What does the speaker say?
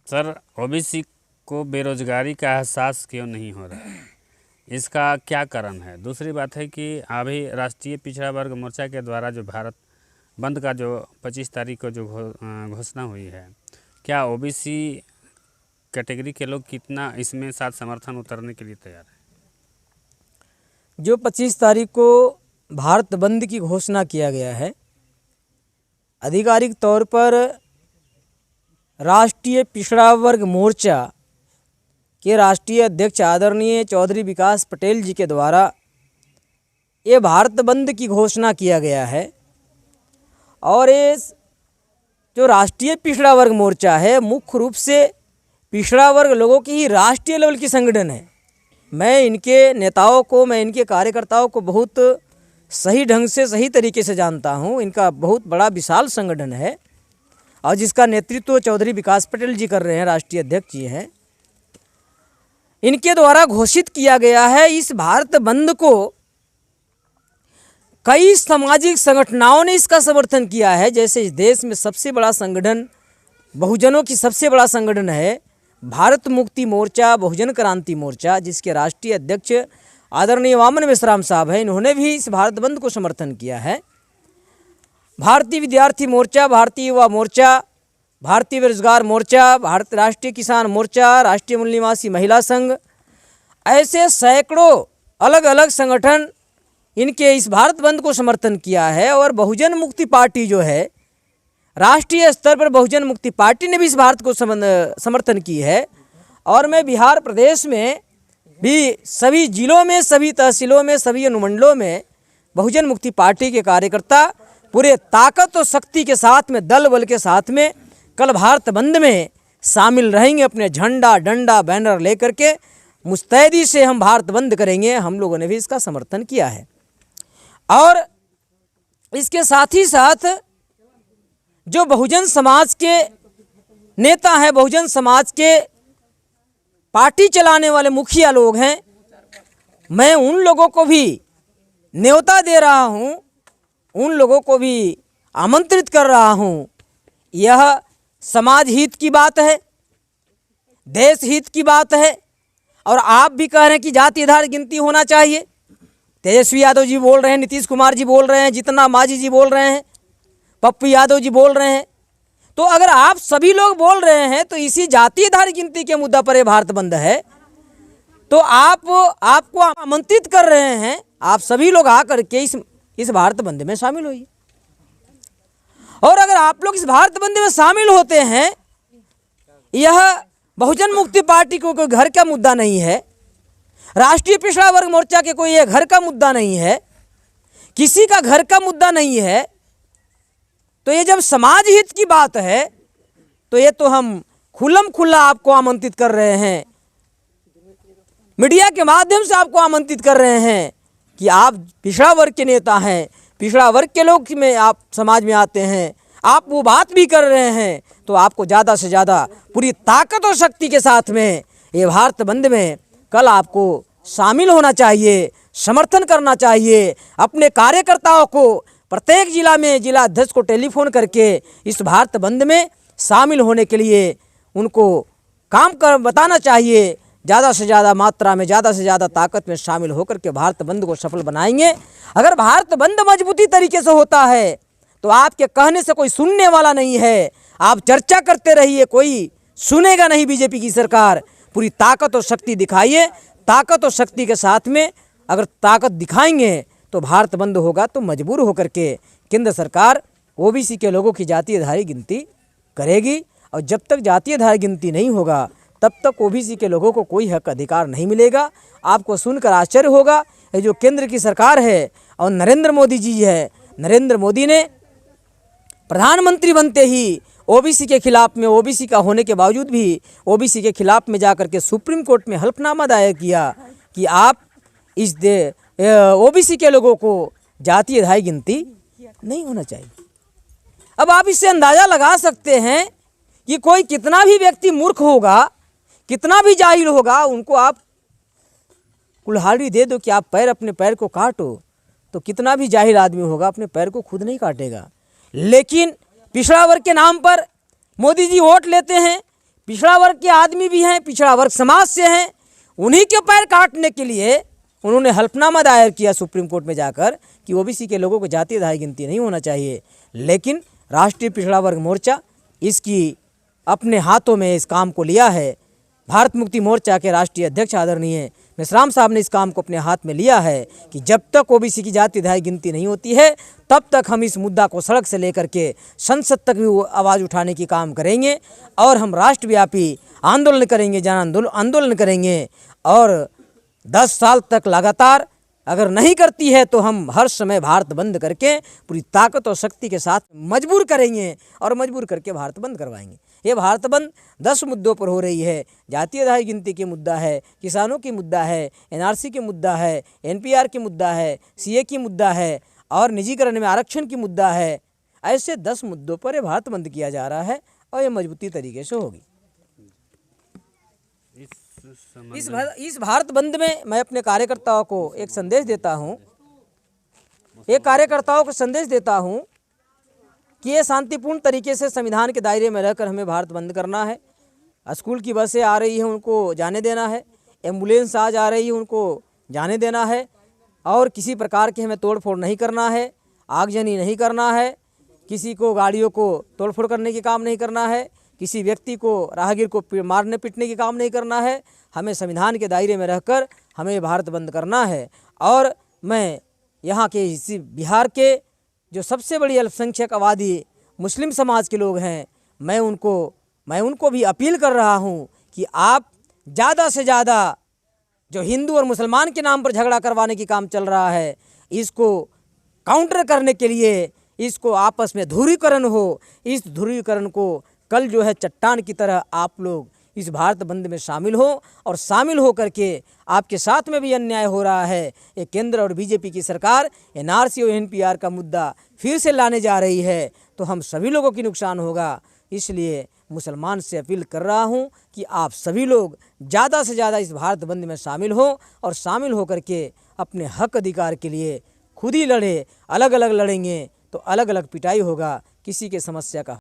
Sir, OBC को बेरोजगारी का एहसास क्यों नहीं हो रहा है, इसका क्या कारण है? दूसरी बात है कि अभी राष्ट्रीय पिछड़ा वर्ग मोर्चा के द्वारा जो भारत बंद का जो 25 तारीख को जो घोषणा हुई है, क्या ओबीसी कैटेगरी के लोग कितना इसमें साथ समर्थन उतरने के लिए तैयार है? जो 25 तारीख को भारत बंद की घोषणा किया गया है, आधिकारिक तौर पर राष्ट्रीय पिछड़ा वर्ग मोर्चा के राष्ट्रीय अध्यक्ष आदरणीय चौधरी विकास पटेल जी के द्वारा ये भारत बंद की घोषणा किया गया है। और ये जो राष्ट्रीय पिछड़ा वर्ग मोर्चा है, मुख्य रूप से पिछड़ा वर्ग लोगों की ही राष्ट्रीय लेवल की संगठन है। मैं इनके नेताओं को, मैं इनके कार्यकर्ताओं को बहुत सही ढंग से, सही तरीके से जानता हूँ। इनका बहुत बड़ा विशाल संगठन है और जिसका नेतृत्व चौधरी विकास पटेल जी कर रहे हैं, राष्ट्रीय अध्यक्ष जी हैं। इनके द्वारा घोषित किया गया है। इस भारत बंद को कई सामाजिक संगठनों ने इसका समर्थन किया है। जैसे इस देश में सबसे बड़ा संगठन, बहुजनों की सबसे बड़ा संगठन है भारत मुक्ति मोर्चा, बहुजन क्रांति मोर्चा, जिसके राष्ट्रीय अध्यक्ष आदरणीय वामन मेश्राम साहब हैं। इन्होंने भी इस भारत बंद को समर्थन किया है। भारतीय विद्यार्थी मोर्चा, भारतीय युवा मोर्चा, भारतीय बेरोजगार मोर्चा, भारत राष्ट्रीय किसान मोर्चा, राष्ट्रीय मूल निवासी महिला संघ, ऐसे सैकड़ों अलग अलग संगठन इनके इस भारत बंद को समर्थन किया है। और बहुजन मुक्ति पार्टी जो है, राष्ट्रीय स्तर पर बहुजन मुक्ति पार्टी ने भी इस भारत को समर्थन की है। और मैं बिहार प्रदेश में भी सभी जिलों में, सभी तहसीलों में, सभी अनुमंडलों में बहुजन मुक्ति पार्टी के कार्यकर्ता पूरे ताकत और शक्ति के साथ में, दल बल के साथ में कल भारत बंद में शामिल रहेंगे। अपने झंडा, डंडा, बैनर लेकर के मुस्तैदी से हम भारत बंद करेंगे। हम लोगों ने भी इसका समर्थन किया है। और इसके साथ ही साथ जो बहुजन समाज के नेता हैं, बहुजन समाज के पार्टी चलाने वाले मुखिया लोग हैं, मैं उन लोगों को भी न्योता दे रहा हूं, उन लोगों को भी आमंत्रित कर रहा हूं। यह समाज हित की बात है, देश हित की बात है। और आप भी कह रहे हैं कि जाति आधार गिनती होना चाहिए। तेजस्वी यादव जी बोल रहे हैं, नीतीश कुमार जी बोल रहे हैं, जितना मांझी जी बोल रहे हैं, पप्पू यादव जी बोल रहे हैं। तो अगर आप सभी लोग बोल रहे हैं तो इसी जाति आधार गिनती के मुद्दा पर यह भारत बंद है, तो आपको आमंत्रित कर रहे हैं, आप सभी लोग आकर के इस भारत बंद में शामिल होइए। और अगर आप लोग इस भारत बंद में शामिल होते हैं, यह बहुजन मुक्ति पार्टी को कोई घर का मुद्दा नहीं है, राष्ट्रीय पिछड़ा वर्ग मोर्चा के कोई ये घर का मुद्दा नहीं है, किसी का घर का मुद्दा नहीं है। तो ये जब समाज हित की बात है तो ये तो हम खुल्लम खुल्ला आपको आमंत्रित कर रहे हैं, मीडिया के माध्यम से आपको आमंत्रित कर रहे हैं कि आप पिछड़ा वर्ग के नेता हैं, पिछड़ा वर्ग के लोग में आप समाज में आते हैं, आप वो बात भी कर रहे हैं, तो आपको ज़्यादा से ज़्यादा पूरी ताकत और शक्ति के साथ में ये भारत बंद में कल आपको शामिल होना चाहिए, समर्थन करना चाहिए। अपने कार्यकर्ताओं को प्रत्येक जिला में जिला अध्यक्ष को टेलीफोन करके इस भारत बंद में शामिल होने के लिए उनको काम कर बताना चाहिए। ज़्यादा से ज़्यादा मात्रा में, ज़्यादा से ज़्यादा ताकत में शामिल होकर के भारत बंद को सफल बनाएंगे। अगर भारत बंद मजबूती तरीके से होता है तो आपके कहने से कोई सुनने वाला नहीं है। आप चर्चा करते रहिए, कोई सुनेगा नहीं। बीजेपी की सरकार पूरी ताकत और शक्ति दिखाइए। ताकत और शक्ति के साथ में अगर ताकत दिखाएंगे तो भारत बंद होगा, तो मजबूर होकर के केंद्र सरकार ओबीसी के लोगों की जातीय आधार गिनती करेगी। और जब तक जातीय आधार गिनती नहीं होगा तब तक ओबीसी के लोगों को कोई हक अधिकार नहीं मिलेगा। आपको सुनकर आश्चर्य होगा, ये जो केंद्र की सरकार है और नरेंद्र मोदी जी है, नरेंद्र मोदी ने प्रधानमंत्री बनते ही ओबीसी के खिलाफ में, ओबीसी का होने के बावजूद भी ओबीसी के खिलाफ में जाकर के सुप्रीम कोर्ट में हल्फनामा दायर किया कि आप इस ओबीसी के लोगों को जातीय आधार गिनती नहीं होना चाहिए। अब आप इससे अंदाज़ा लगा सकते हैं कि कोई कितना भी व्यक्ति मूर्ख होगा, कितना भी जाहिल होगा, उनको आप कुल्हाड़ी दे दो कि आप अपने पैर को काटो, तो कितना भी जाहिल आदमी होगा अपने पैर को खुद नहीं काटेगा। लेकिन पिछड़ा वर्ग के नाम पर मोदी जी वोट लेते हैं, पिछड़ा वर्ग के आदमी भी हैं, पिछड़ा वर्ग समाज से हैं, उन्हीं के पैर काटने के लिए उन्होंने हल्फनामा दायर किया सुप्रीम कोर्ट में जाकर कि ओबीसी के लोगों को जातीय आधार गिनती नहीं होना चाहिए। लेकिन राष्ट्रीय पिछड़ा वर्ग मोर्चा इसकी अपने हाथों में इस काम को लिया है। भारत मुक्ति मोर्चा के राष्ट्रीय अध्यक्ष आदरणीय मेश्राम साहब ने इस काम को अपने हाथ में लिया है कि जब तक ओबीसी की जाति आधार गिनती नहीं होती है तब तक हम इस मुद्दा को सड़क से लेकर के संसद तक भी आवाज़ उठाने की काम करेंगे और हम राष्ट्रव्यापी आंदोलन करेंगे, जन आंदोलन करेंगे। और 10 साल तक लगातार अगर नहीं करती है तो हम हर समय भारत बंद करके पूरी ताकत और शक्ति के साथ मजबूर करेंगे और मजबूर करके भारत बंद करवाएंगे। ये भारत बंद 10 मुद्दों पर हो रही है। जातीय आधार गिनती के मुद्दा है, किसानों की मुद्दा है, एनआरसी के मुद्दा है, एनपीआर की मुद्दा है, सीए की मुद्दा है और निजीकरण में आरक्षण की मुद्दा है। ऐसे 10 मुद्दों पर ये भारत बंद किया जा रहा है और ये मजबूती तरीके से होगी। इस भारत बंद में मैं अपने कार्यकर्ताओं को एक संदेश देता हूँ, कि ये शांतिपूर्ण तरीके से संविधान के दायरे में रहकर हमें भारत बंद करना है। स्कूल की बसें आ रही हैं उनको जाने देना है, एम्बुलेंस आज आ रही है उनको जाने देना है और किसी प्रकार की हमें तोड़फोड़ नहीं करना है, आगजनी नहीं करना है, किसी को गाड़ियों को तोड़फोड़ करने की काम नहीं करना है, किसी व्यक्ति को राहगीर को मारने पीटने की काम नहीं करना है। हमें संविधान के दायरे में रहकर हमें भारत बंद करना है। और मैं यहाँ के इसी बिहार के जो सबसे बड़ी अल्पसंख्यक आबादी मुस्लिम समाज के लोग हैं, मैं उनको भी अपील कर रहा हूँ कि आप ज़्यादा से ज़्यादा जो हिंदू और मुसलमान के नाम पर झगड़ा करवाने की काम चल रहा है, इसको काउंटर करने के लिए इसको आपस में ध्रुवीकरण हो। इस ध्रुवीकरण को कल जो है चट्टान की तरह आप लोग इस भारत बंद में शामिल हो और शामिल हो करके आपके साथ में भी अन्याय हो रहा है। ये केंद्र और बीजेपी की सरकार एनआरसी और एनपीआर का मुद्दा फिर से लाने जा रही है तो हम सभी लोगों की नुकसान होगा। इसलिए मुसलमान से अपील कर रहा हूँ कि आप सभी लोग ज़्यादा से ज़्यादा इस भारत बंद में शामिल हो और शामिल हो करके अपने हक अधिकार के लिए खुद ही लड़े। अलग अलग लड़ेंगे तो अलग अलग पिटाई होगा, किसी के समस्या का